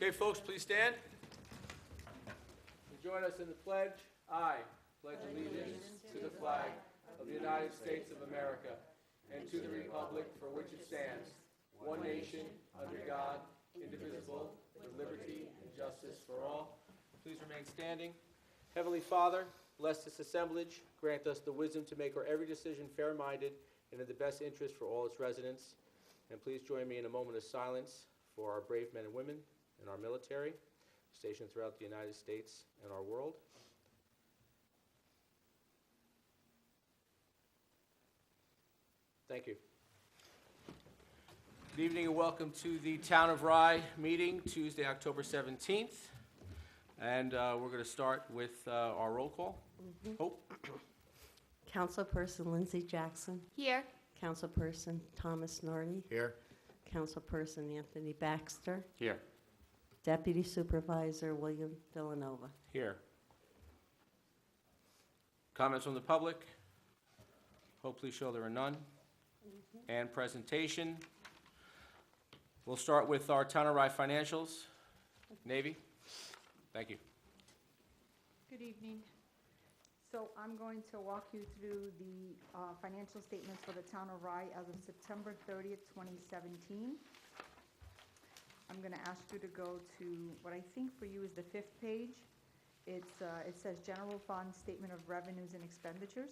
Okay, folks, please stand. And join us in the pledge. I pledge allegiance to the flag of the United States of America and to the republic for which it stands, one nation, under God, indivisible, with liberty and justice for all. Please remain standing. Heavenly Father, bless this assemblage. Grant us the wisdom to make our every decision fair-minded and in the best interest for all its residents. And please join me in a moment of silence for our brave men and women in our military, stationed throughout the United States and our world. Thank you. Good evening and welcome to the Town of Rye meeting, Tuesday, October 17th. And we're going to start with our roll call. Hope? Councilperson Lindsay Jackson. Here. Councilperson Thomas Norrie. Here. Councilperson Anthony Baxter. Here. Deputy Supervisor William Villanova. Here. Comments from the public? Hope, please show there are none. And presentation. We'll start with our Town of Rye financials. Navy? Thank you. Good evening. So I'm going to walk you through the financial statements for the Town of Rye as of September 30th, 2017. I'm going to ask you to go to what I think for you is the 5th page. It says General Fund Statement of Revenues and Expenditures.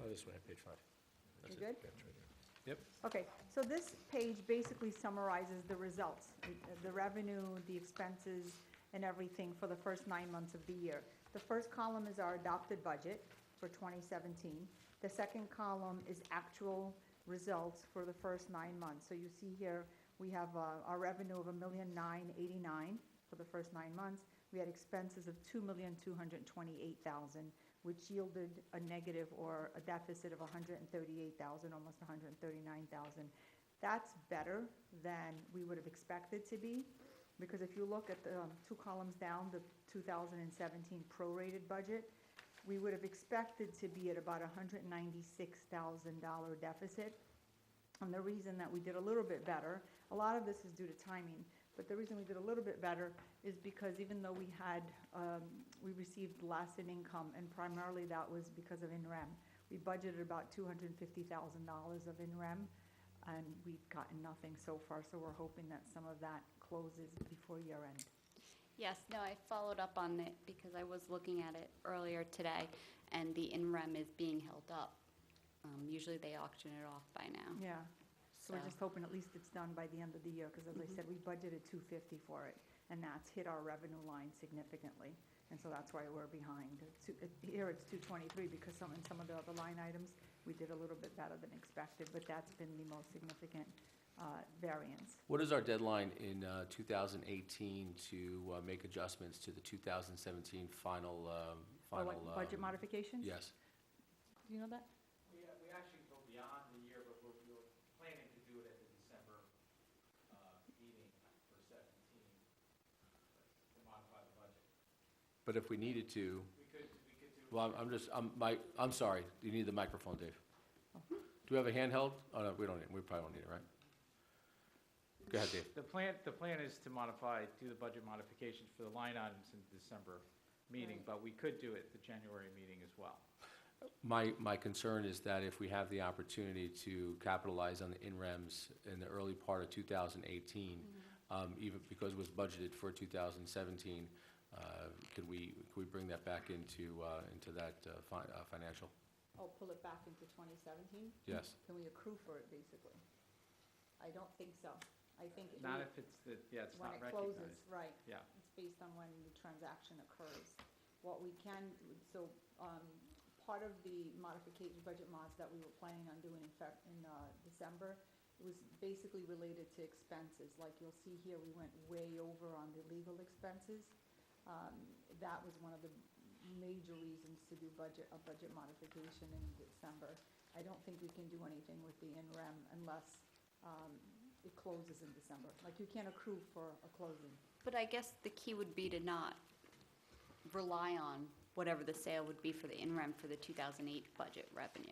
Oh, this one, page 5. That's You good? That's right there. Yep. Okay, so this page basically summarizes the results, the revenue, the expenses, and everything for the first 9 months of the year. The first column is our adopted budget for 2017. The second column is actual results for the first 9 months. So you see here, we have our revenue of $1,989,000 for the first 9 months. We had expenses of $2,228,000, which yielded a negative or a deficit of $138,000, almost $139,000. That's better than we would have expected to be, because if you look at the 2 columns down, the 2017 prorated budget, we would have expected to be at about $196,000 deficit. And the reason that we did a little bit better, a lot of this is due to timing, but the reason we did a little bit better is because even though we had, we received less in income, and primarily that was because of INREM. We budgeted about $250,000 of INREM, and we've gotten nothing so far, so we're hoping that some of that closes before year end. Yes, no, I followed up on it because I was looking at it earlier today, and the INREM is being held up. Usually they auction it off by now. Yeah, so we're just hoping at least it's done by the end of the year, because as I said, we budgeted $250 for it, and that's hit our revenue line significantly, and so that's why we're behind. Here it's $223 because in some of the other line items, we did a little bit better than expected, but that's been the most significant variance. What is our deadline in 2018 to make adjustments to the 2017 final? Oh, like budget modifications? Yes. Do you know that? We actually go beyond the year, but we're planning to do it at the December meeting for 17 to modify the budget. But if we needed to, We could do. well, I'm sorry, you need the microphone, Dave. Do we have a handheld? Oh, no, we don't need it. We probably don't need it, right? Go ahead, Dave. The plan is to do the budget modifications for the line items in the December meeting, but we could do it at the January meeting as well. My concern is that if we have the opportunity to capitalize on the INREMs in the early part of 2018, even because it was budgeted for 2017, could we bring that back into that financial? Oh, pull it back into 2017? Yes. Can we accrue for it, basically? I don't think so. I think Not if it's it's when not it closes, recognized. right. Yeah. It's based on when the transaction occurs. What we can, part of the modification, budget mods that we were planning on doing in December, it was basically related to expenses. Like you'll see here, we went way over on the legal expenses. That was one of the major reasons to do a budget modification in December. I don't think we can do anything with the INREM unless it closes in December. Like, you can't accrue for a closing. But I guess the key would be to not rely on whatever the sale would be for the in-rem for the 2008 budget revenue.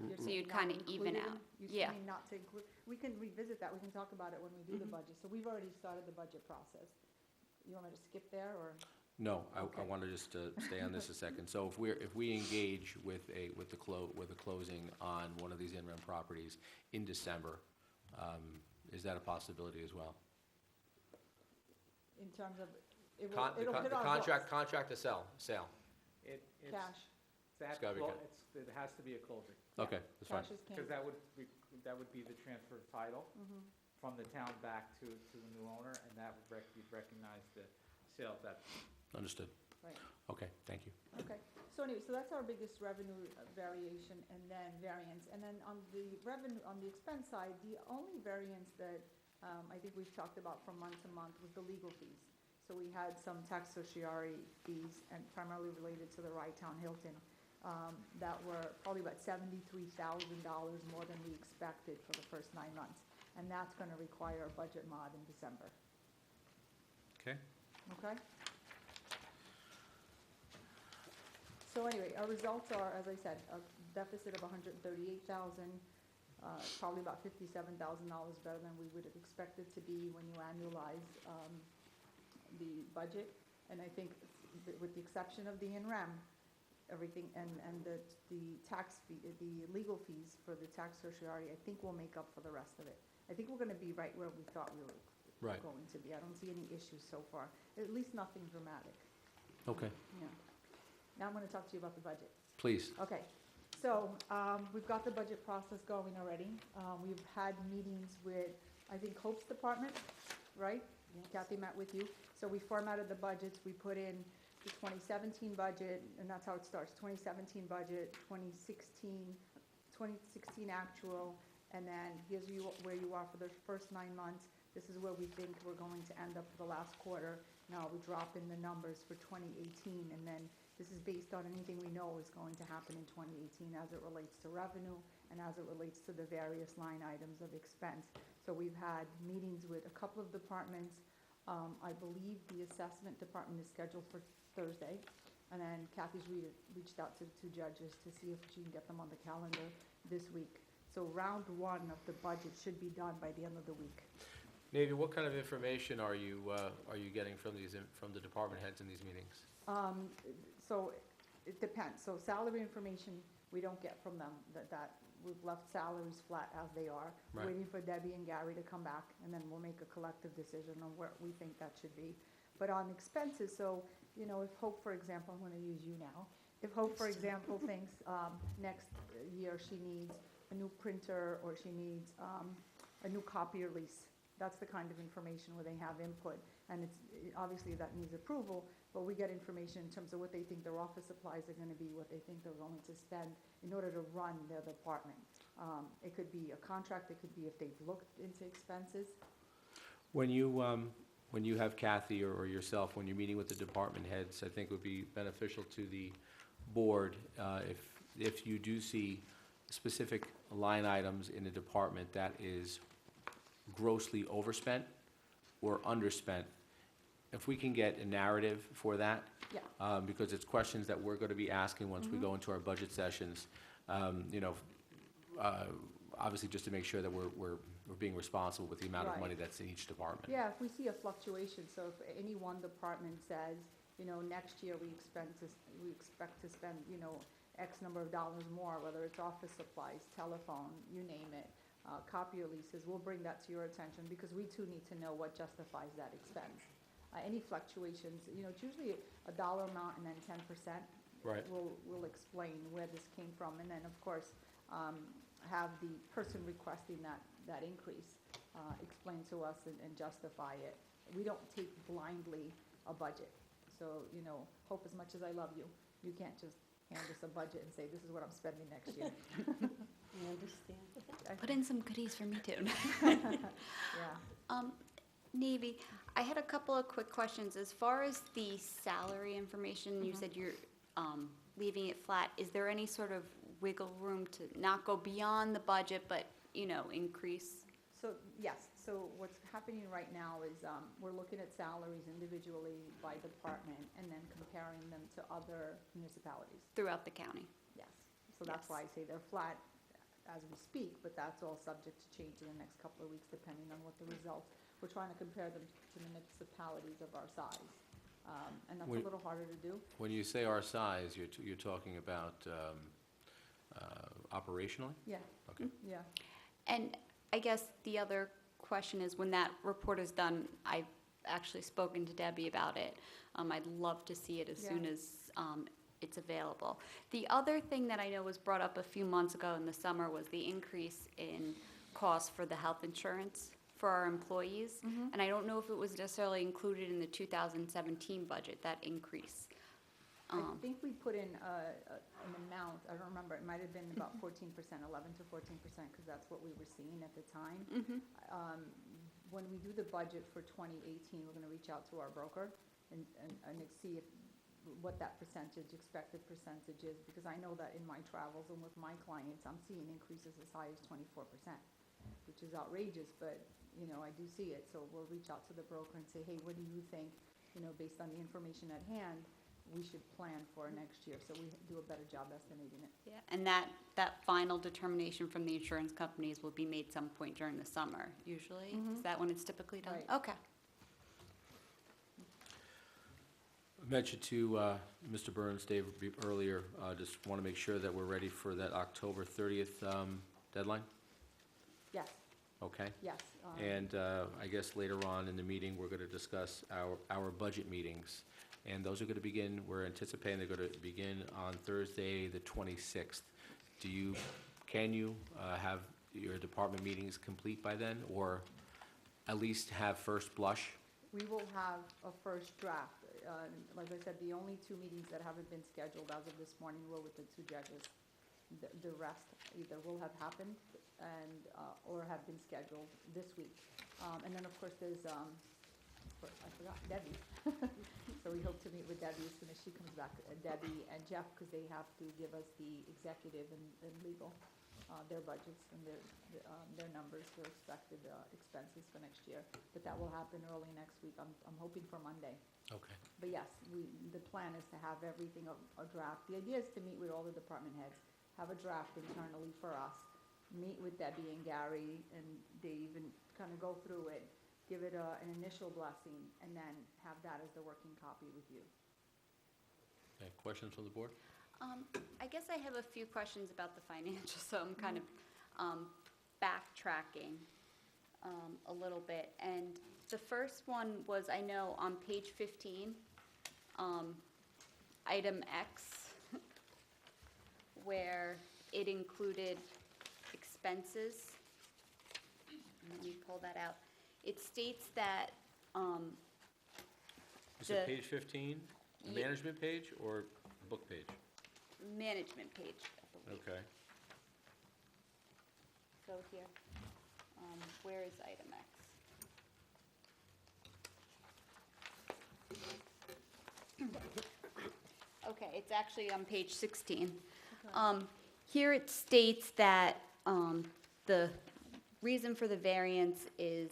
You're So saying you'd not kinda even include it in- out. You're Yeah. saying not to include, we can revisit that, we can talk about it when we do the Mhm. budget. So we've already started the budget process. You want me to skip there, or? No, I Okay. want to just stay on this a second. So if we engage with the closing on one of these in-rem properties in December, is that a possibility as well? In terms of, it will, Con- the it'll con- hit the our contract to sale. It's, books. Cash, that, gotta be clo- ca- it has to be a closing, Okay, that's fine. cash is king. because that would be the transfer of title Mhm. from the town back to the new owner, and that would you'd recognize the sale at that. Understood. Right. Okay, thank you. Okay, so anyway, so that's our biggest revenue variation and then variance. And then on the revenue, on the expense side, the only variance that I think we've talked about from month to month was the legal fees. So we had some tax certiorari fees, and primarily related to the Rye-Town Hilton, that were probably about $73,000 more than we expected for the first 9 months. And that's gonna require a budget mod in December, Okay. okay? So anyway, our results are, as I said, a deficit of 138,000, probably about $57,000 better than we would have expected to be when you annualize the budget. And I think with the exception of the in-rem, everything, and the tax fee, the legal fees for the tax certiorari, I think will make up for the rest of it. I think we're gonna be right where we thought we were Right. going to be. I don't see any issues so far, at least nothing dramatic. Okay, Yeah. Now I'm gonna talk to you about the budget. please. Okay, so, we've got the budget process going already. We've had meetings with, I think, Hope's department, right? Kathy met with you. So we formatted the budgets, we put in the 2017 budget, and that's how it starts, 2017 budget, 2016 actual, and then here's where you are for the first 9 months. This is where we think we're going to end up for the last quarter. Now we drop in the numbers for 2018, and then this is based on anything we know is going to happen in 2018 as it relates to revenue and as it relates to the various line items of expense. So we've had meetings with a couple of departments. I believe the assessment department is scheduled for Thursday. And then Kathy's reached out to judges to see if she can get them on the calendar this week. So round 1 of the budget should be done by the end of the week. Navy, what kind of information are you getting from the department heads in these meetings? So it depends. So salary information, we don't get from them, that we've left salaries flat as they are. Right. Waiting for Debbie and Gary to come back, and then we'll make a collective decision on where we think that should be. But on expenses, so, if Hope, for example, I'm gonna use you now. If Hope, for example, thinks next year she needs a new printer, or she needs a new copier lease, that's the kind of information where they have input. And obviously that needs approval, but we get information in terms of what they think their office supplies are gonna be, what they think they're going to spend in order to run their department. It could be a contract, it could be if they've looked into expenses. When you have Kathy or yourself, when you're meeting with the department heads, I think it would be beneficial to the board if you do see specific line items in the department that is grossly overspent or underspent, if we can get a narrative for that, Yeah. because it's questions that we're going to be asking once we go into our budget sessions, obviously just to make sure that we're being responsible with the amount of Right. money that's in each department. Yeah, if we see a fluctuation, so if any one department says, next year we expect to spend, X number of dollars more, whether it's office supplies, telephone, you name it, copier leases, we'll bring that to your attention, because we too need to know what justifies that expense. Any fluctuations, it's usually a dollar amount and then 10%. Right. Will explain where this came from, and then, of course, have the person requesting that increase explain to us and justify it. We don't take blindly a budget. So, Hope, as much as I love you, you can't just hand us a budget and say, this is what I'm spending next year. I understand. Put in some goodies for me too. Yeah. Navy, I had a couple of quick questions. As far as the salary information, you said you're leaving it flat. Is there any sort of wiggle room to not go beyond the budget, but, increase? So, yes, so what's happening right now is, we're looking at salaries individually by department and then comparing them to other municipalities. Throughout the county. Yes. So that's Yes. why I say they're flat as we speak, but that's all subject to change in the next couple of weeks, depending on what the results. We're trying to compare them to municipalities of our size, and that's a Wait. little harder to do. When you say our size, you're talking about operationally? Yeah. Okay. Yeah. And I guess the other question is, when that report is done, I've actually spoken to Debbie about it. I'd love to see it as soon Yeah. as it's available. The other thing that I know was brought up a few months ago in the summer was the increase in cost for the health insurance for our employees. Mhm. And I don't know if it was necessarily included in the 2017 budget, that increase. I think we put in an amount, I don't remember, it might have been about 14%, 11 to 14%, because that's what we were seeing at the time. When we do the budget for 2018, we're gonna reach out to our broker and see what that expected percentage is, because I know that in my travels and with my clients, I'm seeing increases as high as 24%, which is outrageous, but, I do see it. So we'll reach out to the broker and say, hey, what do you think, based on the information at hand, we should plan for next year, so we do a better job estimating it. Yeah, and that final determination from the insurance companies will be made some point during the summer, usually? Is that when it's typically done? Right. Okay. Mentioned to Mr. Burns, Dave, earlier, just want to make sure that we're ready for that October 30th deadline? Yes, Okay? yes. And I guess later on in the meeting, we're going to discuss our budget meetings. And those are going to begin, we're anticipating they're going to begin on Thursday, the 26th. Can you have your department meetings complete by then, or at least have first blush? We will have a first draft. Like I said, the only two meetings that haven't been scheduled as of this morning were with the two judges. The rest either will have happened or have been scheduled this week. And then, of course, there's, I forgot, Debbie. So we hope to meet with Debbie as soon as she comes back, Debbie and Jeff, because they have to give us the executive and legal, their budgets and their numbers, their expected expenses for next year. But that will happen early next week. I'm hoping for Monday. Okay. But yes, the plan is to have everything a draft. The idea is to meet with all the department heads, have a draft internally for us, meet with Debbie and Gary and Dave and kind of go through it, give it an initial blessing, and then have that as the working copy with you. Okay, questions from the board? I guess I have a few questions about the financials, so I'm kind of backtracking a little bit. And the first one was, I know on page 15, item X, where it included expenses. Let me pull that out. It states that, Is it The- page 15, the Ye- management page or book page? management page, I believe. Okay. So here, where is item X? Okay, it's actually on page 16. Here it states that the reason for the variance is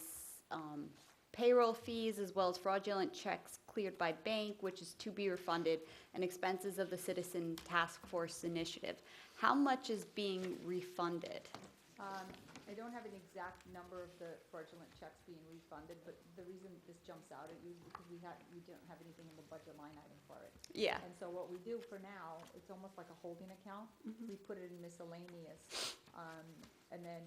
payroll fees as well as fraudulent checks cleared by bank, which is to be refunded, and expenses of the Citizen Task Force Initiative. How much is being refunded? I don't have an exact number of the fraudulent checks being refunded, but the reason this jumps out at you is because we don't have anything in the budget line item for it. Yeah. And so what we do for now, it's almost like a holding account. We put it in miscellaneous. And then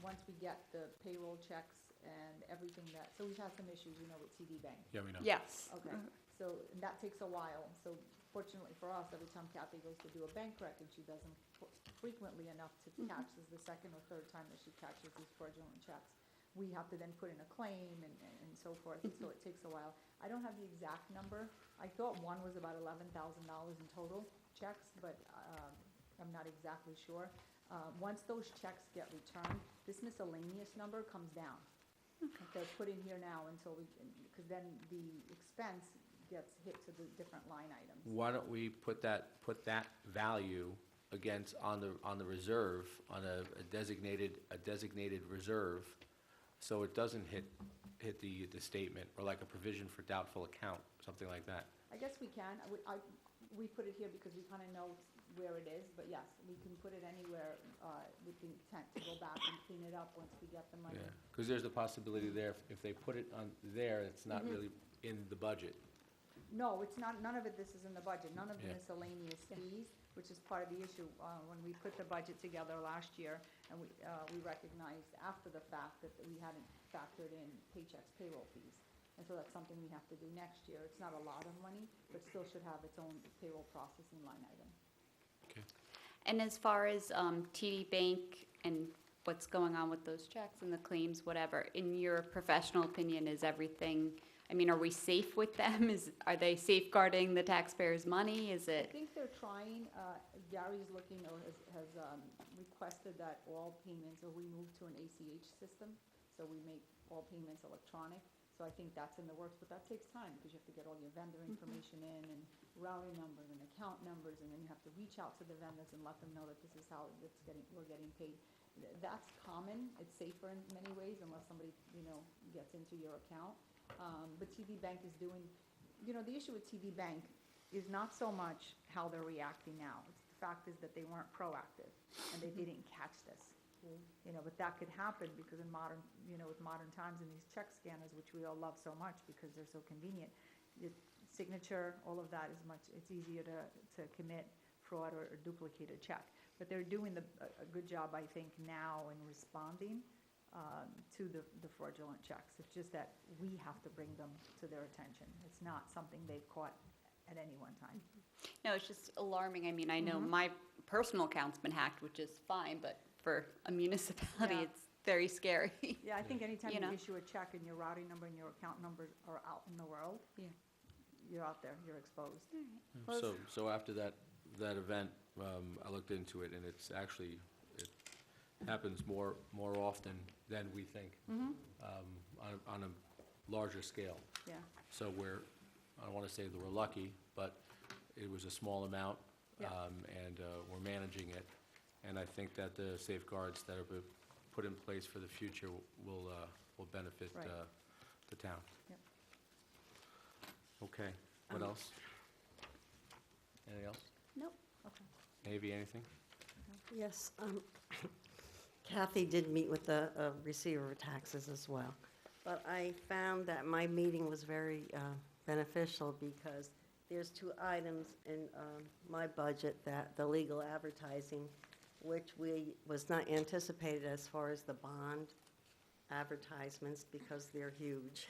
once we get the payroll checks and everything so we've had some issues, with TD Bank. Yeah, we know. Yes. Okay, so that takes a while. So fortunately for us, every time Kathy goes to do a bank rec, and she doesn't frequently enough to catch, this is the second or third time that she catches these fraudulent checks. We have to then put in a claim and so forth, so it takes a while. I don't have the exact number. I thought one was about $11,000 in total checks, but I'm not exactly sure. Once those checks get returned, this miscellaneous number comes down. They're put in here now because then the expense gets hit to the different line items. Why don't we put that value against, on the reserve, on a designated reserve so it doesn't hit the statement, or like a provision for doubtful account, something like that. I guess we can, we put it here because we kind of know where it is, but yes, we can put it anywhere with the intent to go back and clean it up once we get the money. Yeah, because there's the possibility there, if they put it on there, it's not really in the budget. No, it's not, none of it, this is in the budget, none of the Yeah. miscellaneous fees, which is part of the issue, when we put the budget together last year, and we recognized after the fact that we hadn't factored in paychecks, payroll fees. And so that's something we have to do next year. It's not a lot of money, but still should have its own payroll processing line item. And as far as TD Bank and what's going on with those checks and the claims, whatever, in your professional opinion, is everything, I mean, are we safe with them? Are they safeguarding the taxpayers' money? Is I it? think they're trying, Gary's looking, or has requested that all payments, or we move to an ACH system, so we make all payments electronic. So I think that's in the works, but that takes time, because you have to get all your vendor information in, and routing numbers and account numbers, and then you have to reach out to the vendors and let them know that this is how we're getting paid. That's common, it's safer in many ways, unless somebody, gets into your account. But TD Bank is doing, the issue with TD Bank is not so much how they're reacting now. It's the fact is that they weren't proactive, and they didn't catch this. But that could happen because in modern, with modern times and these check scanners, which we all love so much because they're so convenient, the signature, all of that is it's easier to commit fraud or duplicate a check. But they're doing a good job, I think, now in responding to the fraudulent checks. It's just that we have to bring them to their attention. It's not something they've caught at any one time. No, it's just alarming. I mean, I know Mhm. my personal account's been hacked, which is fine, but for a municipality, Yeah. it's very scary. Yeah, I think anytime You you know. issue a check and your routing number and your account number are out in the world, Yeah. you're out there, you're exposed. Well, So after that event, I looked into it, and it's actually, it happens more often than we think, on a larger scale. Yeah, So I don't want to say that we're lucky, but it was a small amount, Yeah. and we're managing it. And I think that the safeguards that are put in place for the future will benefit Right. the town. Yep. Okay, what else? Anything else? Nope. okay. Navy, anything? Yes, Kathy did meet with the receiver of taxes as well. But I found that my meeting was very beneficial because there's two items in my budget, that the legal advertising, which was not anticipated as far as the bond advertisements because they're huge.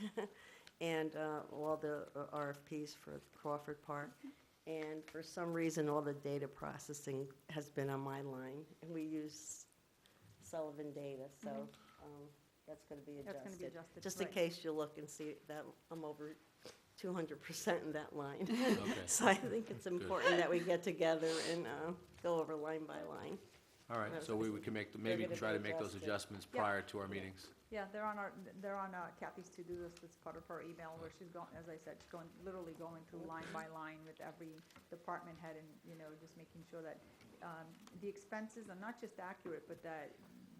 And all the RFPs for Crawford Park. And for some reason, all the data processing has been on my line. And we use Sullivan Data, so that's going to be adjusted. That's gonna be adjusted, Just in right. case you look and see that I'm over 200% in that line. Okay, So I think it's important that we get together and go over line by line. all right, That was so we awesome. can make, They're maybe gonna try be to make those adjusted. adjustments Yeah. prior to our meetings. Yeah, they're on Kathy's to-do list. It's part of her email where she's going, as I said, she's literally going through line by line with every department head and, just making sure that the expenses are not just accurate, but that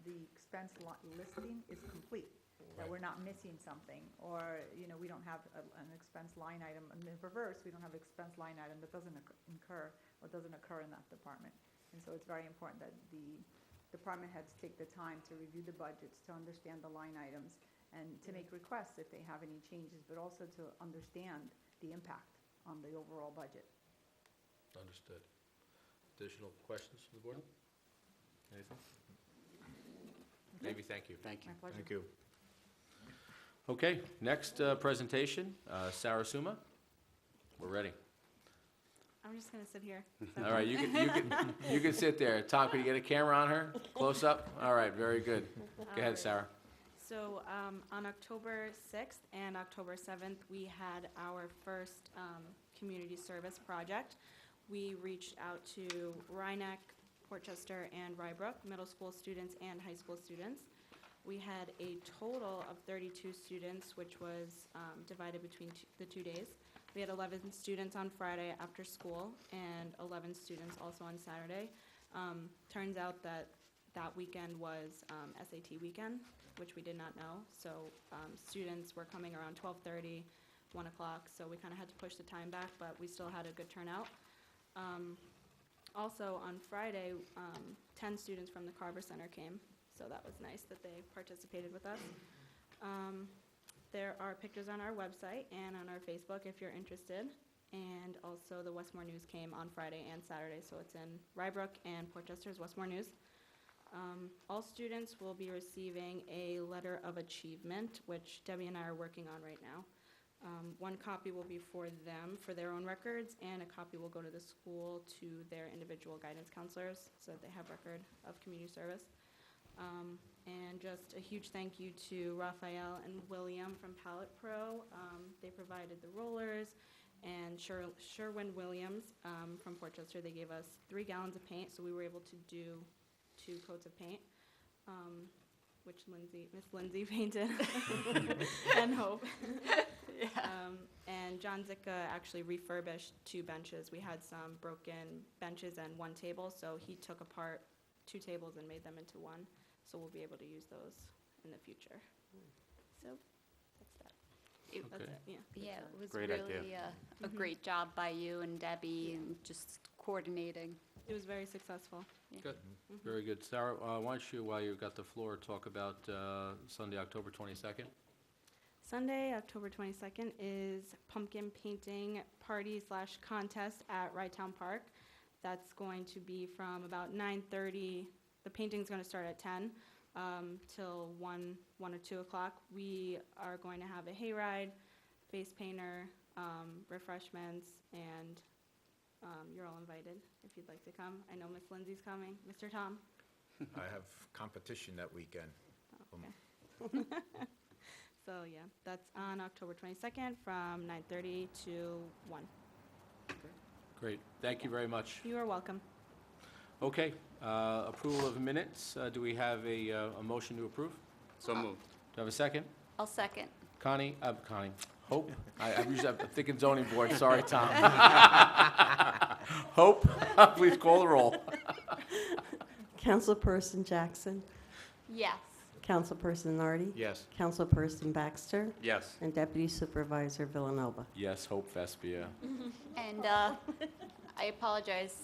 the expense listing is complete. That Right. we're not missing something, or, we don't have an expense line item, in the reverse, we don't have expense line item that doesn't occur in that department. And so it's very important that the department heads take the time to review the budgets, to understand the line items, and to make requests if they have any changes, but also to understand the impact on the overall budget. Understood. Additional questions from the board? Anything? Navy, thank you. Thank you. My pleasure. Thank you. Okay, next presentation, Sarah Suma. We're ready. I'm just gonna sit here. All right, you can sit there. Tom, can you get a camera on her? Close up? All right, very good. Go ahead, Sarah. So on October 6th and October 7th, we had our first community service project. We reached out to Rhinebeck, Portchester, and Rybrook, middle school students and high school students. We had a total of 32 students, which was divided between the 2 days. We had 11 students on Friday after school and 11 students also on Saturday. Turns out that that weekend was SAT weekend, which we did not know. So students were coming around 12:30, 1 o'clock, so we kind of had to push the time back, but we still had a good turnout. Also, on Friday, 10 students from the Carver Center came, so that was nice that they participated with us. There are pictures on our website and on our Facebook if you're interested. And also, the Westmore News came on Friday and Saturday, so it's in Rybrook and Portchester's Westmore News. All students will be receiving a letter of achievement, which Debbie and I are working on right now. One copy will be for them, for their own records, and a copy will go to the school to their individual guidance counselors, so that they have record of community service. And just a huge thank you to Raphael and William from Palette Pro. They provided the rollers, and Sherwin Williams from Portchester, they gave us 3 gallons of paint, so we were able to do 2 coats of paint, which Miss Lindsay painted, and Hope. And John Zicka actually refurbished 2 benches. We had some broken benches and 1 table, so he took apart 2 tables and made them into 1. So we'll be able to use those in the future. So that's that. That's Okay. it, yeah. Yeah, it was Great idea. really a great job by you and Debbie and just coordinating. It was very successful. Good, very good. Sarah, why don't you, while you've got the floor, talk about Sunday, October 22nd? Sunday, October 22nd is pumpkin painting party/contest at Rytown Park. That's going to be from about 9:30. The painting's going to start at 10 till 1 or 2 o'clock. We are going to have a hayride, face painter, refreshments, and you're all invited if you'd like to come. I know Miss Lindsay's coming. Mr. Tom? I have competition that weekend. Okay. So, yeah, that's on October 22nd from 9:30 to 1. Great, thank you very much. You are welcome. Okay, approval of minutes. Do we have a motion to approve? So moved. Do I have a second? I'll second. Connie, Hope? I'm thinking zoning board, sorry, Tom. Hope, please call the roll. Councilperson Jackson, Yes. Councilperson Nardi, Yes. Councilperson Baxter, Yes. and Deputy Supervisor Villanova. Yes, Hope Vespia. And I apologize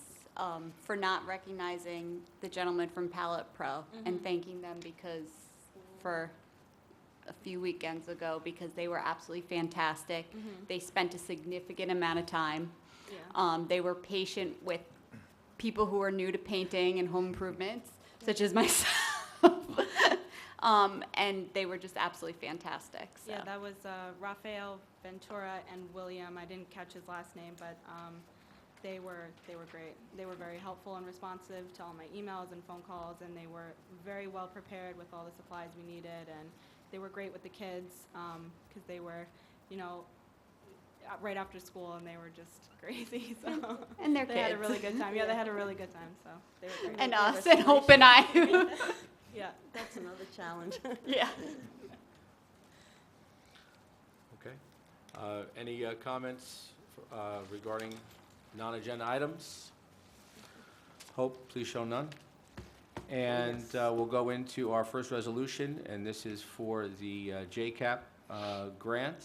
for not recognizing the gentleman from Palette Pro and thanking them because for a few weekends ago, because they were absolutely fantastic. They spent a significant amount of time. Yeah. They were patient with people who are new to painting and home improvements, such as myself. And they were just absolutely fantastic. So. Yeah, that was Rafael Ventura and William. I didn't catch his last name, but they were great. They were very helpful and responsive to all my emails and phone calls, and they were very well prepared with all the supplies we needed. And they were great with the kids because they were, right after school, and they were just crazy. So And their they kids. had a really good time. Yeah, they had a really good time. So they were great. And They us, were and Hope and I. Yeah. That's another challenge. Yeah. Okay. Any comments regarding non-agenda items? Hope, please show none. And we'll go into our first resolution, and this is for the JCAP grant.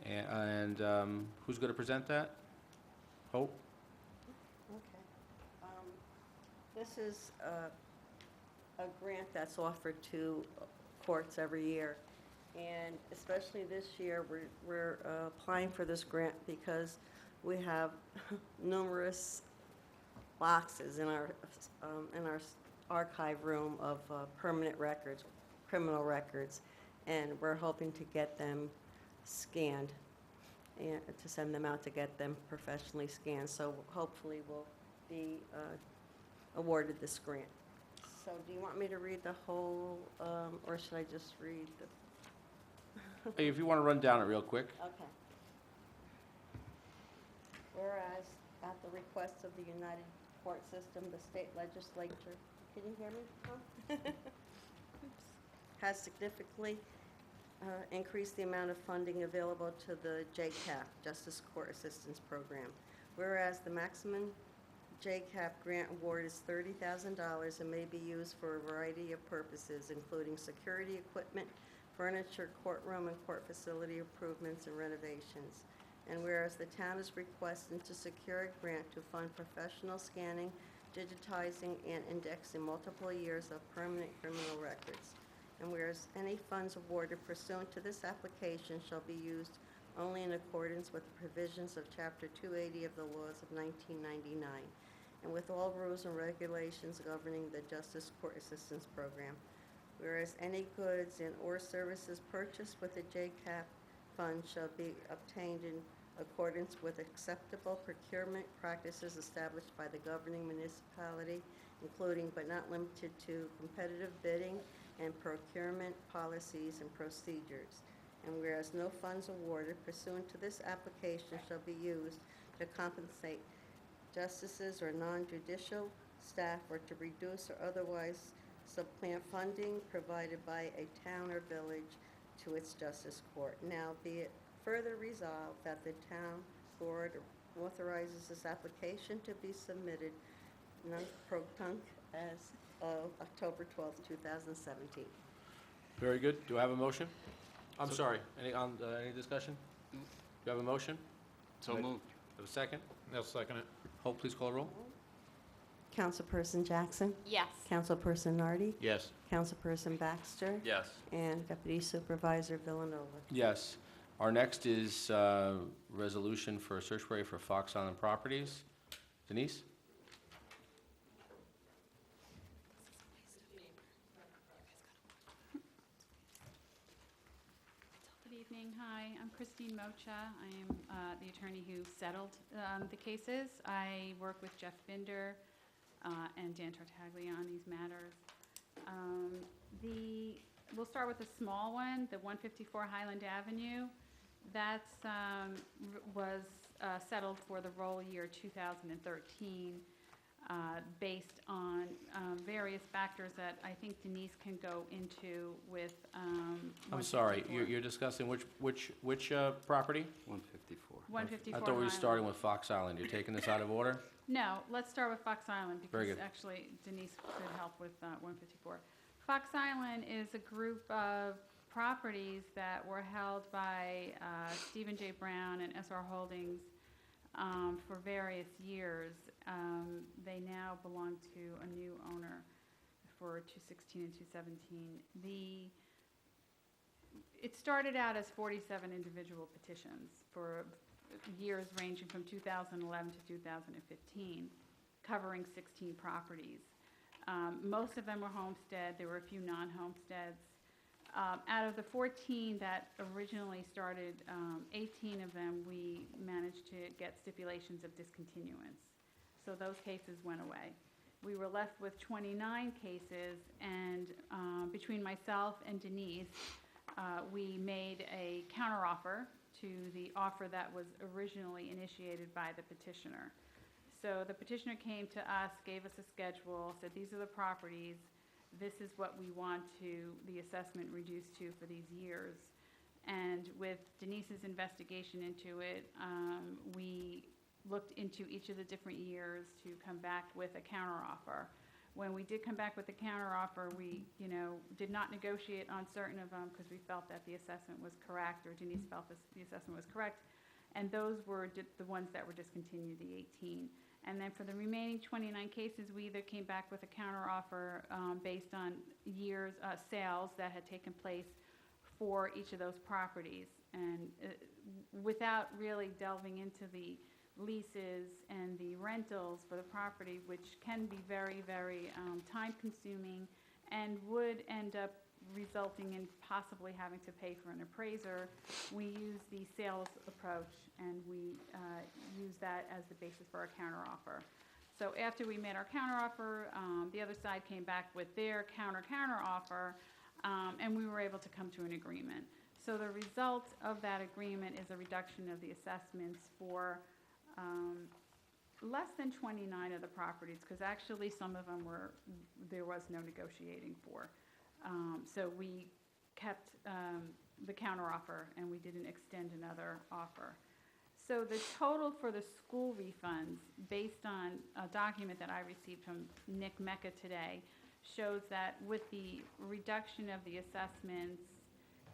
And who's going to present that? Hope? Okay. This is a grant that's offered to courts every year. And especially this year, we're applying for this grant because we have numerous boxes in our archive room of permanent records, criminal records, and we're hoping to get them scanned and to send them out to get them professionally scanned. So hopefully we'll be awarded this grant. So do you want me to read the whole, or should I just read the? Hey, if you want to run down it real quick. Okay. Whereas, at the request of the United Court System, the state legislature, can you hear me, Tom? Has significantly increased the amount of funding available to the JCAP, Justice Court Assistance Program. Whereas the maximum JCAP grant award is $30,000 and may be used for a variety of purposes, including security equipment, furniture, courtroom and court facility improvements and renovations. And whereas the town is requesting to secure a grant to fund professional scanning, digitizing, and indexing multiple years of permanent criminal records. And whereas any funds awarded pursuant to this application shall be used only in accordance with the provisions of Chapter 280 of the laws of 1999, and with all rules and regulations governing the Justice Court Assistance Program. Whereas any goods and/or services purchased with the JCAP fund shall be obtained in accordance with acceptable procurement practices established by the governing municipality, including but not limited to competitive bidding and procurement policies and procedures. And whereas no funds awarded pursuant to this application shall be used to compensate justices or non-judicial staff or to reduce or otherwise supplant funding provided by a town or village to its justice court. Now be it further resolved that the town board authorizes this application to be submitted non-protunct as of October 12th, 2017. Very good. Do I have a motion? I'm sorry, any discussion? Do you have a motion? So moved. Have a second? I'll second it. Hope, please call the roll. Councilperson Jackson, Yes. Councilperson Nardi, Yes. Councilperson Baxter, Yes. and Deputy Supervisor Villanova. Yes. Our next is resolution for a search party for Fox Island Properties. Denise? Good evening. Hi, I'm Christine Mocha. I am the attorney who settled the cases. I work with Jeff Binder and Dan Tartaglia on these matters. We'll start with the small one, the 154 Highland Avenue. That's was settled for the roll year 2013 based on various factors that I think Denise can go into with. I'm sorry, 154. you're discussing which property? 154. 154 I thought we were Highland. starting with Fox Island. You're taking this out of order? No, let's start with Fox Island Very because good. actually Denise could help with 154. Fox Island is a group of properties that were held by Stephen J. Brown and SR Holdings for various years. They now belong to a new owner for 216 and 217. It started out as 47 individual petitions for years ranging from 2011 to 2015, covering 16 properties. Most of them were homestead. There were a few non-homesteads. Out of the 14 that originally started, 18 of them we managed to get stipulations of discontinuance. So those cases went away. We were left with 29 cases, and between myself and Denise, we made a counteroffer to the offer that was originally initiated by the petitioner. So the petitioner came to us, gave us a schedule, said these are the properties, this is what we want the assessment reduced to for these years. And with Denise's investigation into it, we looked into each of the different years to come back with a counteroffer. When we did come back with a counteroffer, we, did not negotiate on certain of them because we felt that the assessment was correct, or Denise felt the assessment was correct, and those were the ones that were discontinued, the 18. And then for the remaining 29 cases, we either came back with a counteroffer based on years, sales that had taken place for each of those properties. And without really delving into the leases and the rentals for the property, which can be very, very time-consuming and would end up resulting in possibly having to pay for an appraiser, we use the sales approach, and we use that as the basis for our counteroffer. So after we made our counteroffer, the other side came back with their counteroffer, and we were able to come to an agreement. So the result of that agreement is a reduction of the assessments for less than 29 of the properties, because actually some of them there was no negotiating for. So we kept the counteroffer, and we didn't extend another offer. So the total for the school refunds, based on a document that I received from Nick Mecca today, shows that with the reduction of the assessments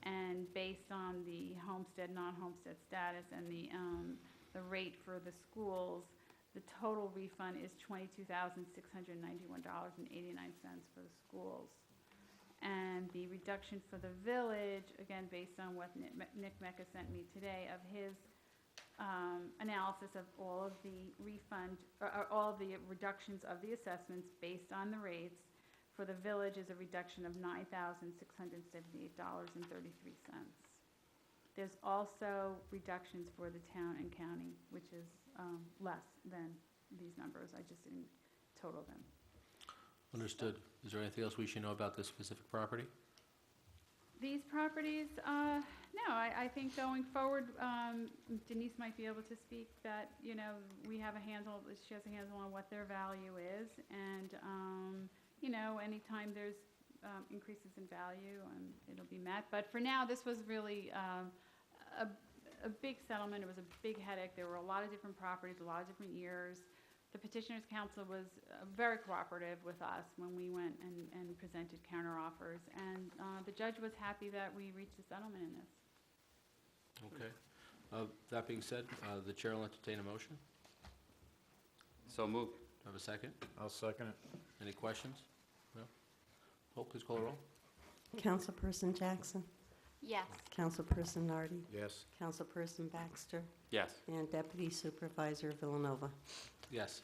and based on the homestead, non-homestead status and the rate for the schools, the total refund is $22,691.89 for the schools. And the reduction for the village, again, based on what Nick Mecca sent me today, of his analysis of all of the refund, or all of the reductions of the assessments based on the rates, for the village is a reduction of $9,678.33. There's also reductions for the town and county, which is less than these numbers. I just didn't total them. Understood. Is there anything else we should know about this specific property? These properties, no, I think going forward, Denise might be able to speak that, you know, we have a handle, she has a handle on what their value is, and, you know, anytime there's increases in value, it'll be met. But for now, this was really a big settlement. It was a big headache. There were a lot of different properties, a lot of different years. The Petitioners Council was very cooperative with us when we went and presented counteroffers, and the judge was happy that we reached a settlement in this. Okay. That being said, the chair will entertain a motion. So moved. Have a second? I'll second it. Any questions? No? Hope, please call the roll. Councilperson Jackson, Yes. Councilperson Nardi, Yes. Councilperson Baxter, Yes. and Deputy Supervisor Villanova. Yes.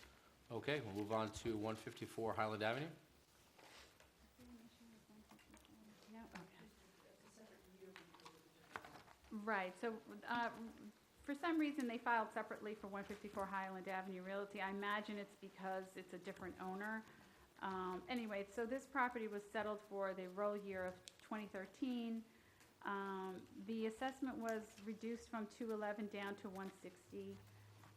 Okay, we'll move on to 154 Highland Avenue. Yeah, okay. Right, so for some reason, they filed separately for 154 Highland Avenue Realty. I imagine it's because it's a different owner. Anyway, so this property was settled for the roll year of 2013. The assessment was reduced from 211 down to 160,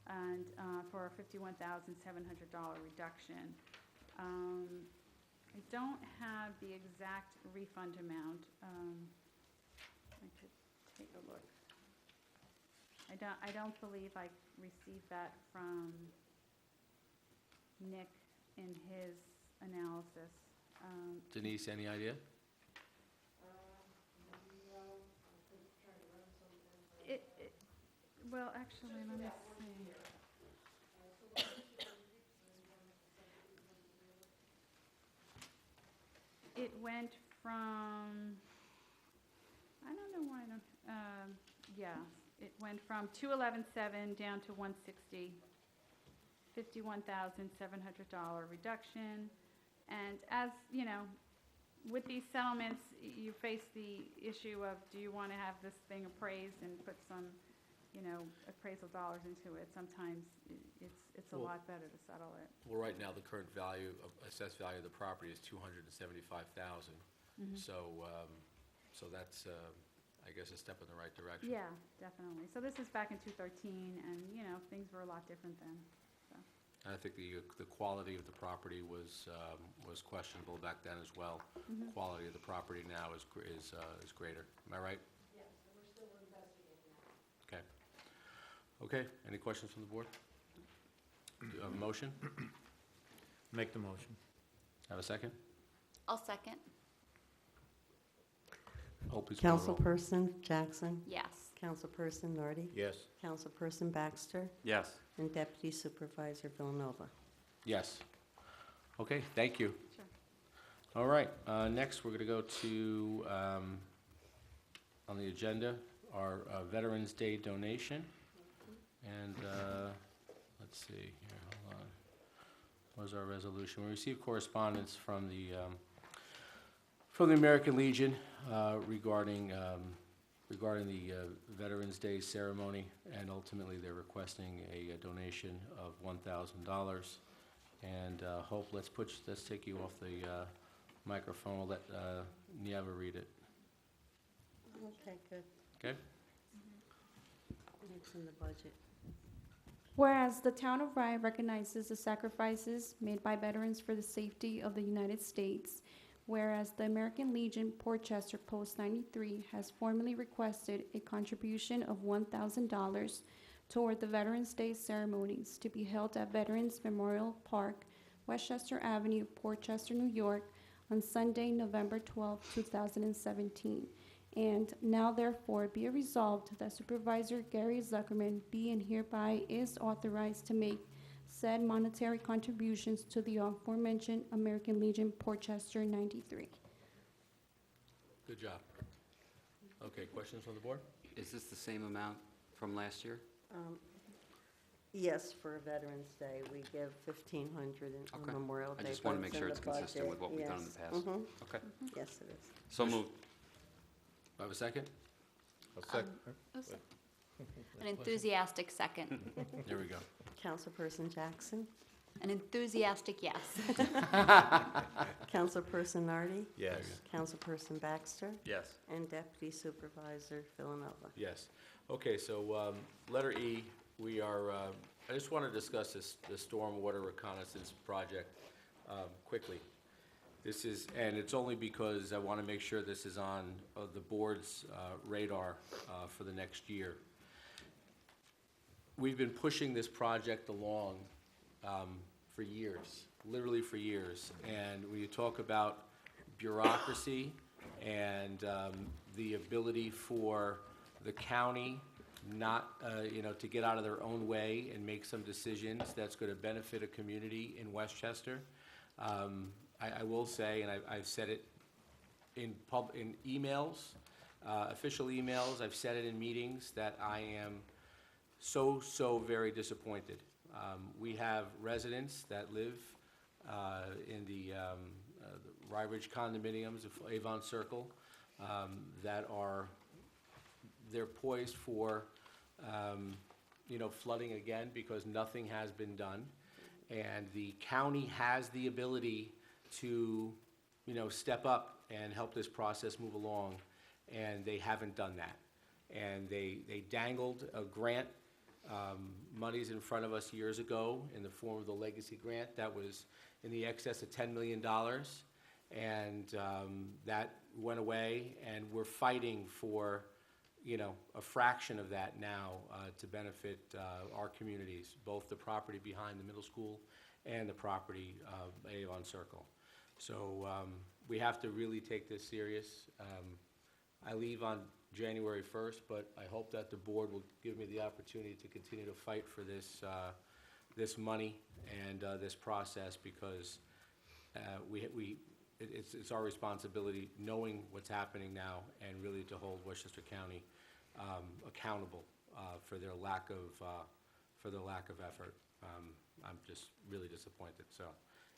and for a $51,700 reduction. I don't have the exact refund amount. I could take a look. I don't believe I received that from Nick in his analysis. Denise, any idea? Well, actually, let me see. It went from, I don't know why I don't, yeah, it went from 211.7 down to 160, $51,700 reduction. And as, you know, with these settlements, you face the issue of, do you want to have this thing appraised and put some, you know, appraisal dollars into it? Sometimes it's a Well- lot better to settle it. Well, right now, the current value, assessed value of the property is $275,000. So that's, I guess, a step in the right direction. Yeah, definitely. So this is back in 2013, and, you know, things were a lot different then. And I think the quality of the property was questionable back then as well. Quality of the property now is greater. Am I right? Yes, and we're still investigating that. Okay. Okay, any questions from the board? Do you have a motion? Make the motion. Have a second? I'll second. Oh, please call the roll. Councilperson Jackson, Yes. Councilperson Nardi, Yes. Councilperson Baxter, Yes. and Deputy Supervisor Villanova. Yes. Okay, thank you. Sure. All right, next, we're going to go to, on the agenda, our Veterans Day donation. And, let's see here, hold on. What was our resolution? We received correspondence from the American Legion regarding the Veterans Day ceremony, and ultimately they're requesting a donation of $1,000. And Hope, let's take you off the microphone. We'll let Nieva read it. Okay, good. Okay? It's in the budget. Whereas the town of Rye recognizes the sacrifices made by veterans for the safety of the United States, whereas the American Legion Portchester Post 93 has formally requested a contribution of $1,000 toward the Veterans Day ceremonies to be held at Veterans Memorial Park, Westchester Avenue, Port Chester, New York, on Sunday, November 12, 2017. And now therefore be it resolved that Supervisor Gary Zuckerman be and hereby is authorized to make said monetary contributions to the aforementioned American Legion Port Chester 93. Good job. Okay, questions from the board? Is this the same amount from last year? Yes, for Veterans Day, we give 1,500 on Okay. Memorial I Day. just want to but make in sure the it's consistent with what we've done in the budget. past. Yes. Mhm. Okay. Yes, it is. So moved. Do I have a second? I'll second. An enthusiastic second. There we go. Councilperson Jackson, An enthusiastic yes. Councilperson Nardi, Yes. Councilperson Baxter, Yes. and Deputy Supervisor Villanova. Yes. Okay, so letter E, we are, I just want to discuss the stormwater reconnaissance project quickly. This is, and it's only because I want to make sure this is on the board's radar for the next year. We've been pushing this project along for years, literally for years. And when you talk about bureaucracy and the ability for the county not, to get out of their own way and make some decisions that's going to benefit a community in Westchester, I will say, and I've said it in emails, official emails, I've said it in meetings, that I am so very disappointed. We have residents that live in the Rye Ridge condominiums of Avon Circle that they're poised for, flooding again because nothing has been done. And the county has the ability to, step up and help this process move along, and they haven't done that. And they dangled a grant, monies in front of us years ago in the form of the legacy grant that was in the excess of $10 million. And that went away, and we're fighting for, a fraction of that now to benefit our communities, both the property behind the middle school and the property of Avon Circle. So we have to really take this serious. I leave on January 1st, but I hope that the board will give me the opportunity to continue to fight for this money and this process, because it's our responsibility, knowing what's happening now, and really to hold Westchester County accountable for their lack of effort. I'm just really disappointed. So,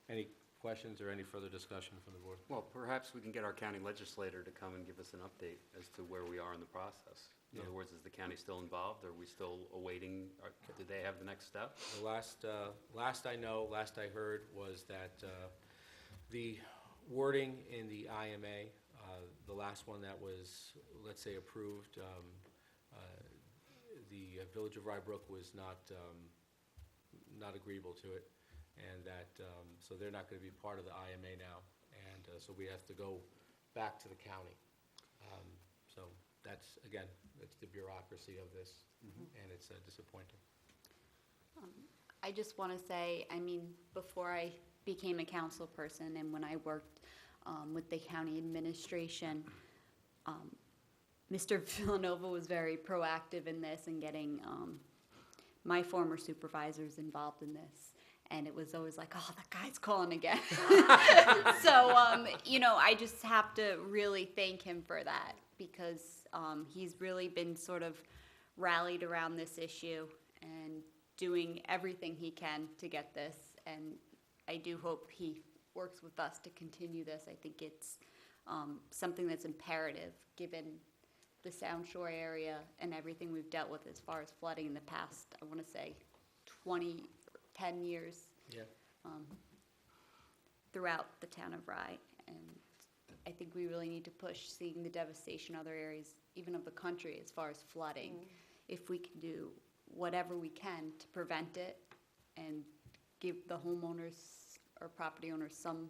any questions or any further discussion from the board? Well, perhaps we can get our county legislator to come and give us an update as to where we are in the process. In Yeah. other words, is the county still involved? Are we still awaiting, do they have the next step? The last I heard was that the wording in the IMA, the last one that was, let's say, approved, the Village of Rybrook was not agreeable to it, and that, so they're not going to be part of the IMA now, and so we have to go back to the county. So that's, again, that's the bureaucracy of this, and it's disappointing. I just want to say, before I became a council person and when I worked with the county administration, Mr. Villanova was very proactive in this and getting my former supervisors involved in this. And it was always like, oh, that guy's calling again. So, I just have to really thank him for that, because he's really been sort of rallied around this issue and doing everything he can to get this. And I do hope he works with us to continue this. I think it's something that's imperative, given the Sound Shore area and everything we've dealt with as far as flooding in the past, I want to say 10 years. Yeah. Throughout the town of Rye. And I think we really need to push, seeing the devastation in other areas, even of the country, as far as flooding. If we can do whatever we can to prevent it and give the homeowners or property owners some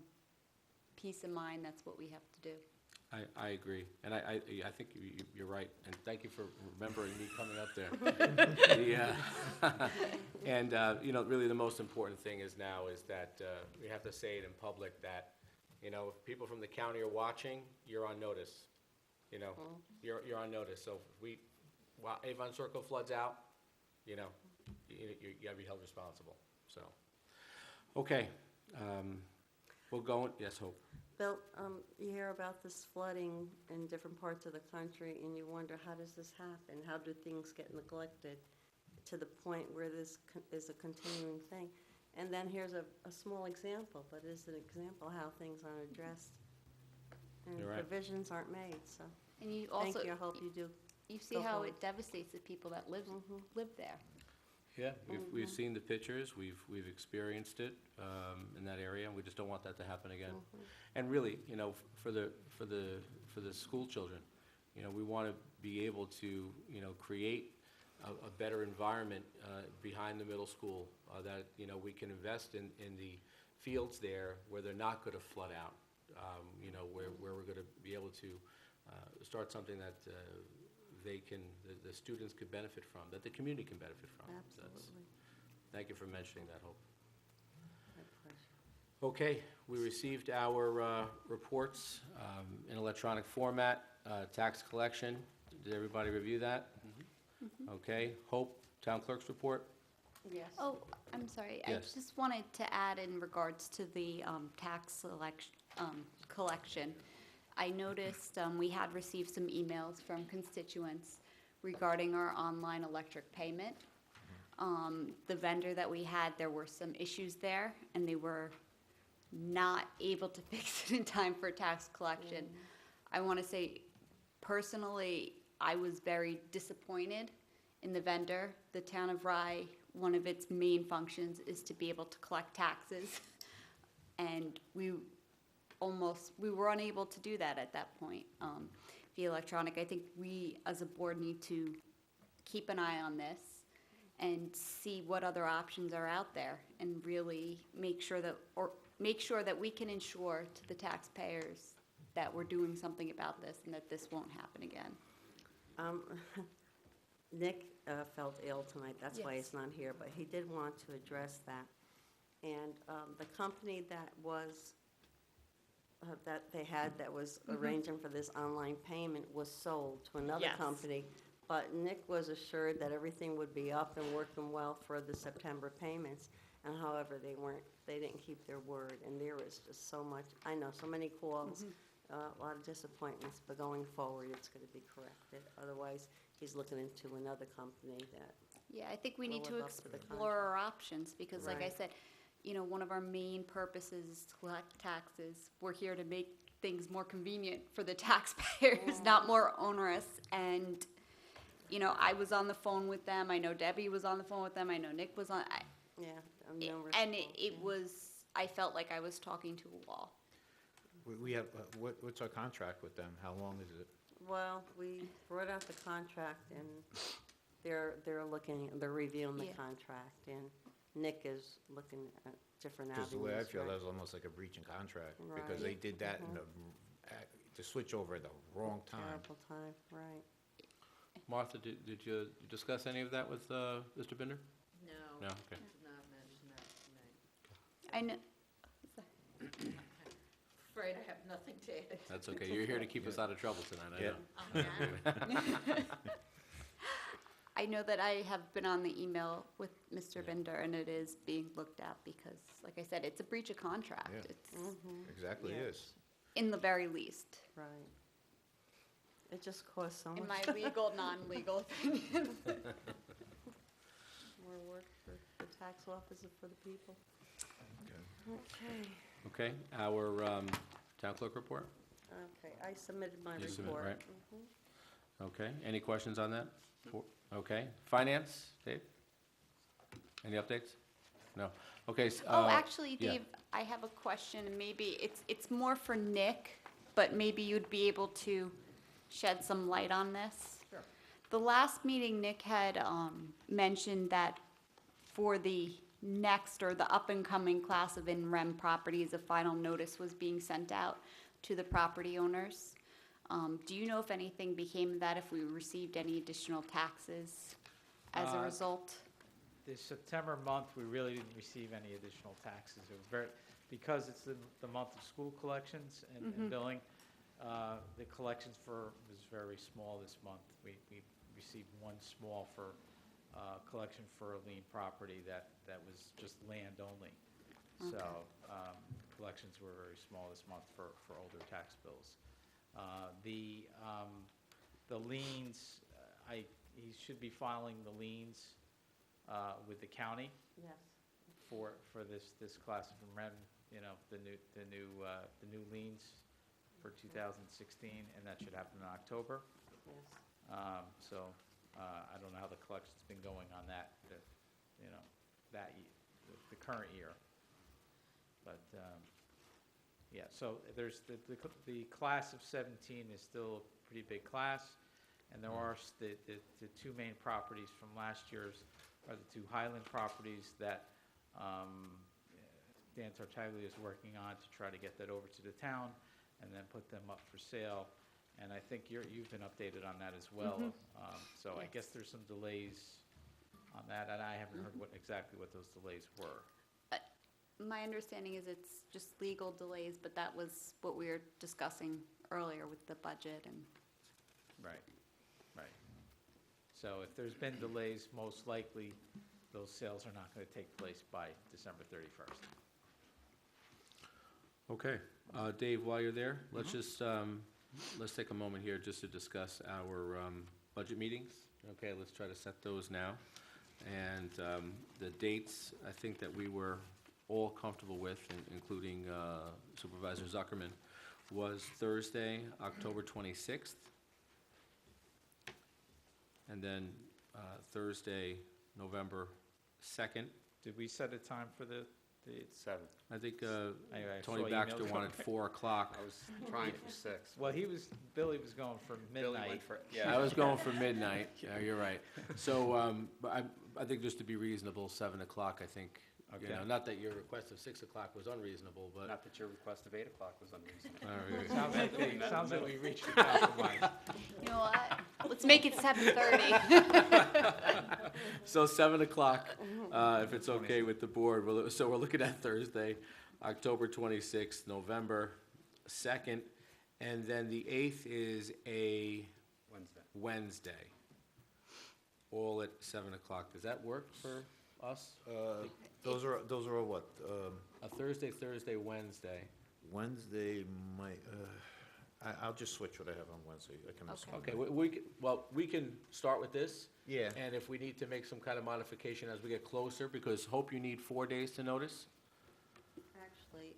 peace of mind, that's what we have to do. I agree, and I think you're right, and thank you for remembering me coming up there. And, really the most important thing is now is that we have to say it in public that, if people from the county are watching, you're on notice. You're on notice, so if Avon Circle floods out, you gotta be held responsible, so. Okay, we'll go, yes, Hope. Bill, you hear about this flooding in different parts of the country, and you wonder, how does this happen? How do things get neglected to the point where this is a continuing thing? And then here's a small example, but it's an example how things aren't addressed and You're right. provisions aren't made, so And you thank also, you, I hope you do. you see go how forward. it devastates the people that live there. Yeah, we've seen the pictures, we've experienced it in that area, and we just don't want that to happen again. And really, for the school children, we want to be able to, create a better environment behind the middle school, that, we can invest in the fields there where they're not going to flood out, where we're going to be able to start something that the students could benefit from, that the community can benefit from. Absolutely. Thank you for mentioning that, Hope. My pleasure. Okay, we received our reports in electronic format, tax collection. Did everybody review that? Okay, Hope, Town Clerk's report? Yes. Oh, I'm sorry. Yes. I just wanted to add in regards to the tax collection. I noticed we had received some emails from constituents regarding our online electric payment. The vendor that we had, there were some issues there, and they were not able to fix it in time for tax collection. I want to say, personally, I was very disappointed in the vendor. The town of Rye, one of its main functions is to be able to collect taxes, and we were unable to do that at that point via electronic. I think we, as a board, need to keep an eye on this and see what other options are out there, and really make sure that we can ensure to the taxpayers that we're doing something about this and that this won't happen again. Nick felt ill tonight, that's why Yes. he's not here, but he did want to address that. And the company that was, that they had that was arranging for this online payment was sold to another Yes. company. But Nick was assured that everything would be up and working well for the September payments. And however, they didn't keep their word. And there was just so much, I know, so many calls, a lot of disappointments, but going forward, it's going to be corrected. Otherwise, he's looking into another company that, Yeah, I think we need We'll to live up to the explore our options, because like I Right. said, one of our main purposes is to collect taxes. We're here to make things more convenient for the taxpayers, not more onerous. And, I was on the phone with them, I know Debbie was on the phone with them, I know Nick was on, yeah, numerous and calls, it yeah. was, I felt like I was talking to a wall. We have, what's our contract with them? How long is it? Well, we brought out the contract, and they're reviewing the Yeah. contract, and Nick is looking at different Because avenues. the way I feel, right? that was almost like a breach in contract, because Right. they did that in to switch over at the wrong time. Terrible time, right. Martha, did you discuss any of that with Mr. Binder? No. No? Okay. Did not mention that tonight. I know, Afraid I have nothing to add. That's okay. You're here to keep us out of trouble tonight, I know. I know that I have been on the email with Mr. Binder, and it is being looked at because, like I said, it's a breach of contract. Yeah. It's, Exactly Yeah. is. in the very least, Right. It just costs so in much my legal, non-legal opinion. more work for the tax office and for the people. Okay. Okay, our town clerk report? Okay, I submitted my You report. submit, right. Mhm. Okay, any questions on that? Okay, finance, Dave? Any updates? No? Okay. Oh, actually, yeah. Dave, I have a question, and maybe it's more for Nick, but maybe you'd be able to shed some light on this. Sure. The last meeting, Nick had mentioned that for the next or the up-and-coming class of in-rem properties, a final notice was being sent out to the property owners. Do you know if anything became of that, if we received any additional taxes as a result? This September month, we really didn't receive any additional taxes. It was because it's the month of school collections and billing, the collections was very small this month. We received one small collection for a lien property that was just land only. So collections were very small this month for older tax bills. The liens, he should be filing the liens with the county Yes. for this class of rent, the new liens for 2016, and that should happen in October. Yes. So I don't know how the collection's been going on that, the current year. But, yeah, so there's the class of 17 is still a pretty big class, and there are the two main properties from last year's are the two Highland properties that Dan Tartaglia is working on to try to get that over to the town and then put them up for sale. And I think you've been updated on that as well. So I guess there's some delays on that, and I haven't heard exactly what those delays were. My understanding is it's just legal delays, but that was what we were discussing earlier with the budget and. Right. So if there's been delays, most likely those sales are not going to take place by December 31st. Okay. Dave, while you're there, let's just, let's take a moment here just to discuss our budget meetings. Okay, let's try to set those now. And the dates, I think that we were all comfortable with, including Supervisor Zuckerman, was Thursday, October 26th, and then Thursday, November 2nd. Did we set a time for the 7. I think I saw Tony emails Baxter going. wanted 4 o'clock. I was trying for 6. Well, Billy was going for Billy midnight. went for, I was going for midnight. Yeah, you're right. So but I think just to be reasonable, 7 o'clock, I think. Okay. Not that your request of 6 o'clock was unreasonable, but. Not that your request of 8 o'clock was unreasonable. Sounds like we reached a compromise. You know what? Let's make it 7:30. So 7 o'clock, if it's okay with the board. So we're looking at Thursday, October 26th, November 2nd, and then the 8th is a Wednesday, all at 7 o'clock. Does that work for us? Those are all what? A Thursday, Wednesday. Wednesday might, I'll just switch what I have on Wednesday. I can miss one. Okay, we can start with this. Yeah. And if we need to make some kind of modification as we get closer, because hope you need 4 days to notice? Actually,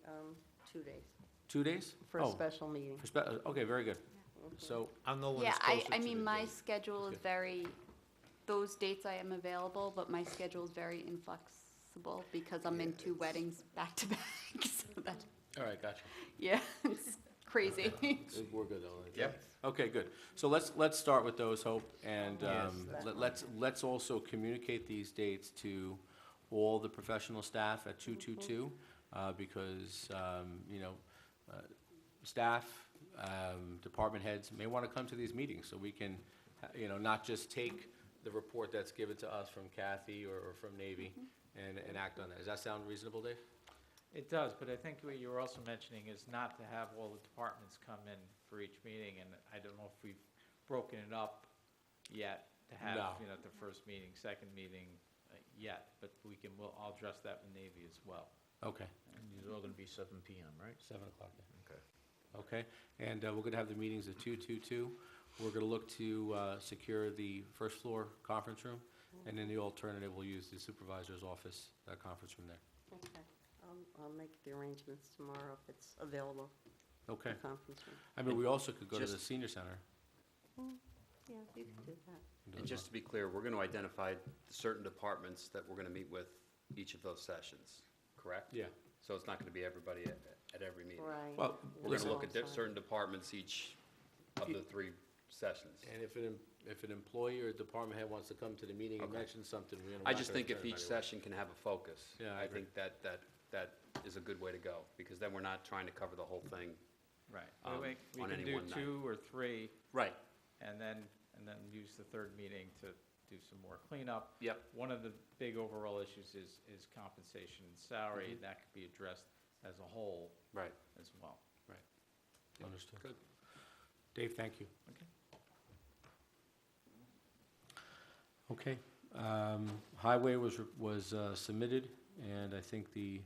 2 days 2 days? for a Oh, special meeting. okay, very good. So, I'll know when Yeah, it's closer I to mean, the my date. schedule is those dates I am available, but my schedule is very inflexible because I'm in 2 weddings back to back, so that, all right, gotcha. yeah, it's crazy. We're good though. Yep. Okay, good. So let's start with those, Hope, and Yes. let's also communicate these dates to all the professional staff at 222, because, staff, department heads may want to come to these meetings, so we can, not just take the report that's given to us from Kathy or from Navy and act on that. Does that sound reasonable, Dave? It does, but I think what you were also mentioning is not to have all the departments come in for each meeting, and I don't know if we've broken it up yet to have, No. the first meeting, second meeting yet, but I'll address that with Navy as well. Okay. And these are all gonna be 7 PM, right? 7 o'clock. Okay. Okay, and we're going to have the meetings at 222. We're going to look to secure the first floor conference room, and then the alternative, we'll use the supervisor's office, that conference room there. Okay. I'll make the arrangements tomorrow if it's available, Okay. the conference room. I mean, we also could go to the Just- senior center. Yeah, you can do that. And just to be clear, we're going to identify certain departments that we're going to meet with each of those sessions, correct? Yeah. So it's not going to be everybody at every meeting. Right. Well, We're going to look at certain departments each of the 3 sessions. And if an employee or a department head wants to come to the meeting and Okay. mention something, we're I just think if each session can have a focus, Yeah, I I agree. think that is a good way to go, because then we're not trying to cover the whole thing Right. We on can any do one night. 2 or 3, Right, and then use the third meeting to do some more cleanup. yep, One of the big overall issues is compensation and salary, Mhm. and that could be addressed as a whole right. as well. Yep. Understood. Good. Dave, thank you. Okay. Okay. Highway was submitted, and I think the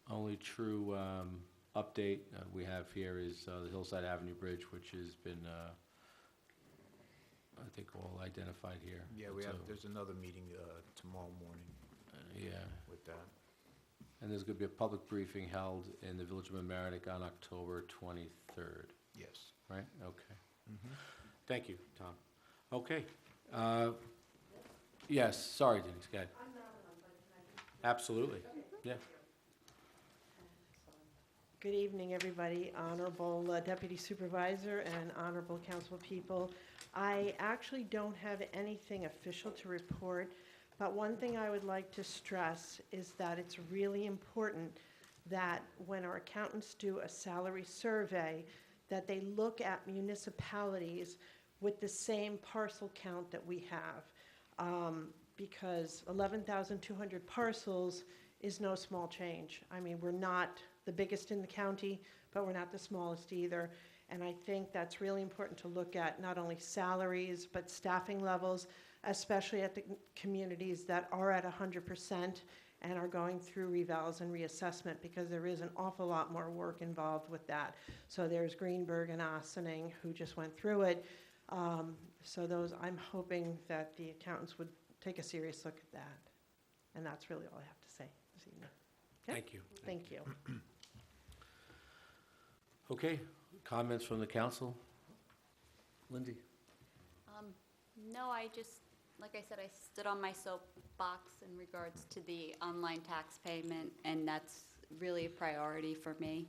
only true update we have here is the Hillside Avenue Bridge, which has been, I think, all identified here. Yeah, there's another meeting tomorrow morning Yeah, with that. and there's going to be a public briefing held in the Village of Mamaroneck on October 23rd, Yes. right? Okay. Mhm. Thank you, Tom. Okay. Yes, sorry, Denise, go ahead. Absolutely, yeah. Good evening, everybody. Honorable Deputy Supervisor and honorable council people. I actually don't have anything official to report, but one thing I would like to stress is that it's really important that when our accountants do a salary survey, that they look at municipalities with the same parcel count that we have. Because 11,200 parcels is no small change. I mean, we're not the biggest in the county, but we're not the smallest either. And I think that's really important to look at not only salaries, but staffing levels, especially at the communities that are at 100% and are going through revals and reassessment, because there is an awful lot more work involved with that. So there's Greenberg and Ossining who just went through it. So those, I'm hoping that the accountants would take a serious look at that. And that's really all I have to say this evening. Okay? Thank you. Thank you. Okay, comments from the council? Lindsay? No, I just, like I said, I stood on my soapbox in regards to the online tax payment, and that's really a priority for me.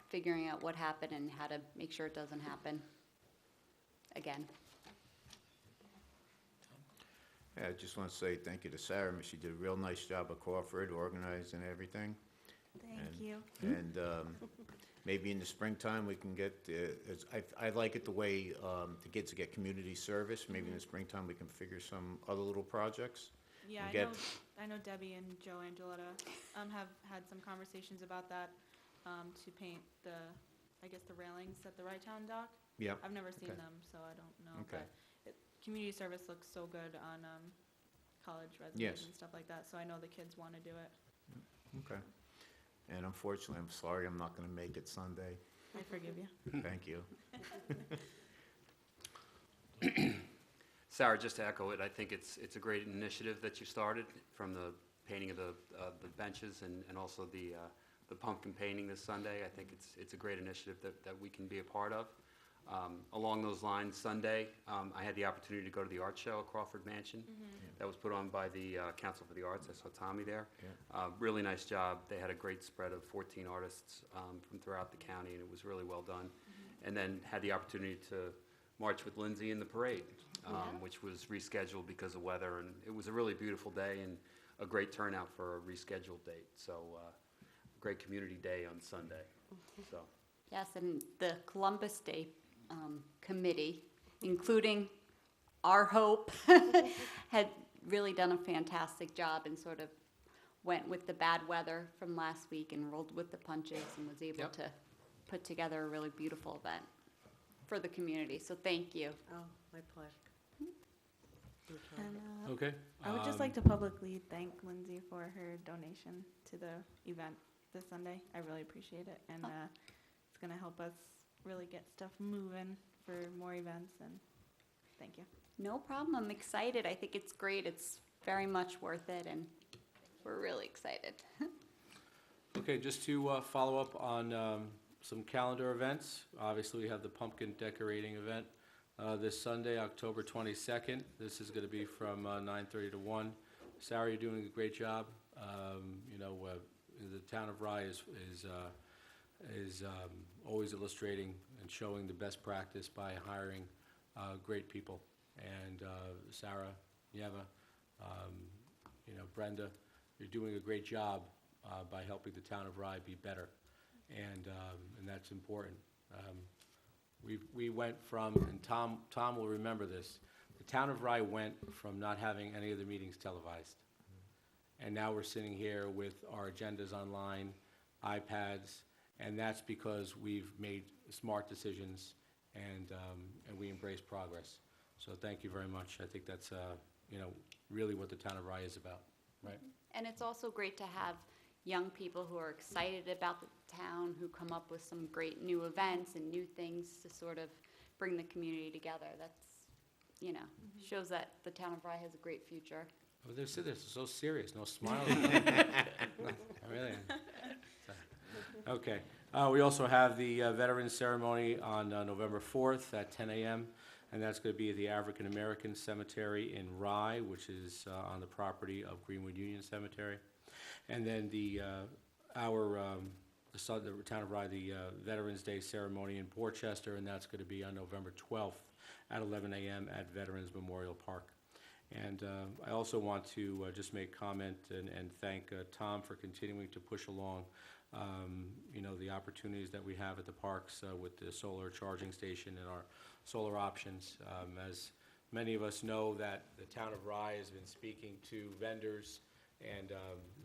Figuring out what happened and how to make sure it doesn't happen again. Yeah, I just want to say thank you to Sarah. She did a real nice job at Crawford, organizing everything. Thank And- you. And maybe in the springtime, we can get, I like it the way the kids get community service. Maybe in the springtime, we can figure some other little projects. Yeah, and I know Debbie and Joe Angeletta have had some conversations about that, to paint I guess the railings at the Right Town dock. Yeah, I've never seen Okay. them, so I don't know. Okay. But community service looks so good on college residents Yes. and stuff like that, so I know the kids want to do it. okay. And unfortunately, I'm sorry, I'm not going to make it Sunday. I forgive you. Thank you. Sarah, just to echo it, I think it's a great initiative that you started, from the painting of the benches and also the pumpkin painting this Sunday. I think it's a great initiative that we can be a part of. Along those lines, Sunday, I had the opportunity to go to the art show at Crawford Mansion. That was put on by the Council for the Arts. I saw Tommy there. Yeah. Really nice job. They had a great spread of 14 artists from throughout the county, and it was really well done. And then had the opportunity to march with Lindsay in the parade, which was rescheduled because of weather. And it was a really beautiful day and a great turnout for a rescheduled date. So great community day on Sunday. So Yes, and the Columbus Day Committee, including Our Hope, had really done a fantastic job and sort of went with the bad weather from last week and rolled with the punches and was able Yep. to put together a really beautiful event for the community. So thank you. Oh, my pleasure. Okay. And Okay. I would just like to publicly thank Lindsay for her donation to the event this Sunday. I really appreciate it, and it's going to help us really get stuff moving for more events, and thank you. No problem. I'm excited. I think it's great. It's very much worth it, and we're really excited. Okay, just to follow up on some calendar events. Obviously, we have the pumpkin decorating event this Sunday, October 22nd. This is going to be from 9:30 to 1. Sarah, you're doing a great job. The town of Rye is always illustrating and showing the best practice by hiring great people. And Sarah, Yeva, Brenda, you're doing a great job by helping the town of Rye be better. and that's important. We went from, and Tom will remember this, the town of Rye went from not having any of the meetings televised. And now we're sitting here with our agendas online, iPads, and that's because we've made smart decisions and we embrace progress. So thank you very much. I think that's, really what the town of Rye is about, right? And it's also great to have young people who are excited about the town, who come up with some great new events and new things to sort of bring the community together. That's, shows that the town of Rye has a great future. Oh, they're so serious, no smiles. Really? Okay. We also have the Veterans Ceremony on November 4th at 10 a.m., and that's going to be at the African American Cemetery in Rye, which is on the property of Greenwood Union Cemetery. And then the town of Rye, the Veterans Day Ceremony in Portchester, and that's going to be on November 12th at 11 a.m. at Veterans Memorial Park. And I also want to just make comment and thank Tom for continuing to push along, the opportunities that we have at the parks with the solar charging station and our solar options. As many of us know, that the town of Rye has been speaking to vendors and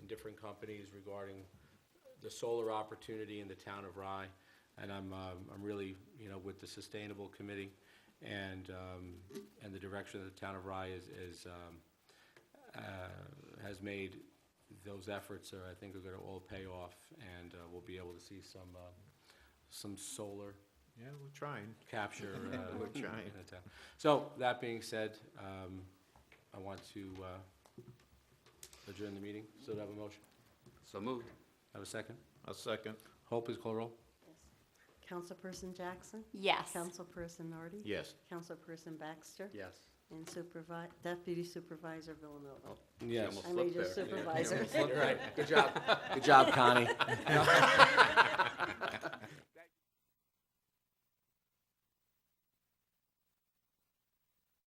different companies regarding the solar opportunity in the town of Rye. And I'm really, with the Sustainable Committee and the direction that the town of Rye has made, those efforts I think are going to all pay off, and we'll be able to see some solar Yeah, we're trying. capture. We're trying. in the town. So that being said, I want to adjourn the meeting. So do I have a motion? So moved. Have a second? I'll second. Hope, please call roll. Councilperson Jackson? Yes. Councilperson Nardi? Yes. Councilperson Baxter? Yes. And Deputy Supervisor Villanova. Yes. I made you supervisor. Right. Good job. Good job, Connie.